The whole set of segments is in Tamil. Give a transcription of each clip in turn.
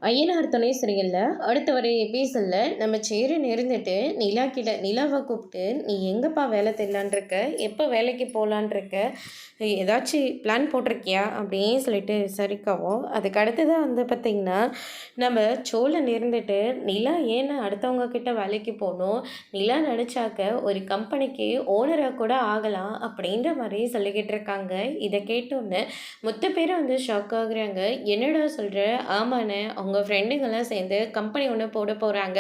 ஐயனார் துணை சரியில்ல. அடுத்த வர எபிசோட்ல நம்ம சேரன் இருந்துட்டு நிலாவை கூப்பிட்டு, "நீ எங்கப்பா வேலை தேடலான்னு இருக்க? எப்போ வேலைக்கு போகலான்னு இருக்க? ஏதாச்சும் பிளான் போட்டிருக்கியா?" அப்படின்னு சொல்லிட்டு விசாரிக்கவும், அதுக்கு அடுத்ததாக வந்து பார்த்திங்கன்னா, நம்ம சோழன் இருந்துட்டு, "நிலா ஏன்னு அடுத்தவங்க கிட்ட வேலைக்கு போகணும்? நிலா நினச்சாக்க ஒரு கம்பெனிக்கு ஓனராக கூட ஆகலாம்." அப்படின்ற மாதிரி சொல்லிக்கிட்டு இருக்காங்க. இதை கேட்டோன்னே மொத்த பேரும் வந்து ஷாக் ஆகுறாங்க. "என்னடா சொல்கிற?" "ஆமாண்ணே, அவங்க ஃப்ரெண்டுங்கெல்லாம் சேர்ந்து கம்பெனி ஒன்று போட போகிறாங்க.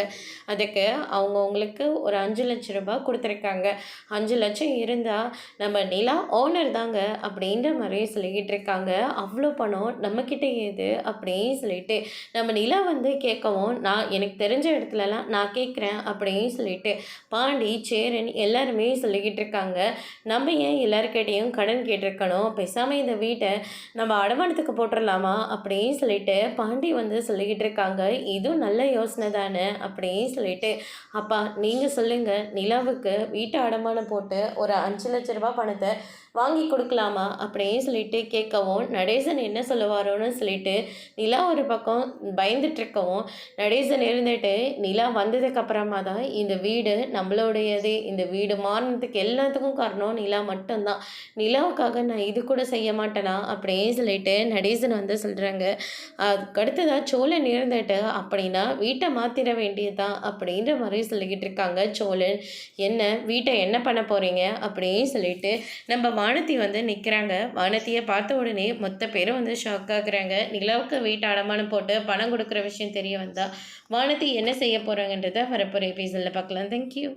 அதுக்கு அவங்களுக்கு ஒரு 5,00,000 கொடுத்துருக்காங்க. 5,00,000 இருந்தால் நம்ம நிலா ஓனர் தாங்க." அப்படின்ற மாதிரி சொல்லிக்கிட்டு இருக்காங்க. "அவ்வளோ பணம் நம்மக்கிட்ட ஏது?" அப்படின்னு சொல்லிட்டு நம்ம நிலா வந்து கேட்கவும், எனக்கு தெரிஞ்ச இடத்துலலாம் நான் கேட்குறேன்." அப்படின்னு சொல்லிட்டு பாண்டி, சேரன் எல்லாருமே சொல்லிக்கிட்டு இருக்காங்க. "நம்ம ஏன் எல்லாருக்கிட்டையும் கடன் கேட்டிருக்கணும்? பேசாமல் இந்த வீட்டை நம்ம அடமானத்துக்கு போட்டுடலாமா?" அப்படின்னு சொல்லிட்டு பாண்டி வந்து சொல்லிக்கிட்டு இருக்காங்க. "இதுவும் நல்ல யோசனை தானே." அப்படின்னு சொல்லிட்டு, "அப்பா நீங்கள் சொல்லுங்கள், நிலாவுக்கு வீட்டை அடமானம் போட்டு ஒரு 5,00,000 பணத்தை வாங்கி கொடுக்கலாமா?" அப்படின்னு சொல்லிட்டு கேட்கவும், நடேசன் என்ன சொல்லுவாரோன்னு சொல்லிட்டு நிலா ஒரு பக்கம் பயந்துட்டுருக்கவும், நடேசன் இருந்துட்டு, "நிலா வந்ததுக்கப்புறமா தான் இந்த வீடு நம்மளுடையது. இந்த வீடு மாறினதுக்கு எல்லாத்துக்கும் காரணம் நிலா மட்டும்தான். நிலாவுக்காக நான் இது கூட செய்ய மாட்டேனா?" அப்படின்னு சொல்லிட்டு நடேசன் வந்து சொல்கிறாங்க. அதுக்கு அடுத்ததாக சோழன் இருந்துட்டு, "அப்படின்னா வீட்டை மாற்றிட வேண்டியது தான்." அப்படின்ற மாதிரி சொல்லிக்கிட்டு இருக்காங்க சோழன். "என்ன வீட்டை என்ன பண்ண போகிறீங்க?" அப்படின்னு சொல்லிட்டு நம்ம வானதி வந்து நிற்கிறாங்க. வானதியை பார்த்த உடனே மொத்த பேரும் வந்து ஷாக் ஆகுறாங்க. நிலாவுக்கு வீட்டை அடமானம் போட்டு பணம் கொடுக்குற விஷயம் தெரிய வந்தால் வானதி என்ன செய்ய போகிறாங்கன்றதை வரப்போகிற எபிசோடில் பார்க்கலாம். தேங்க்யூ.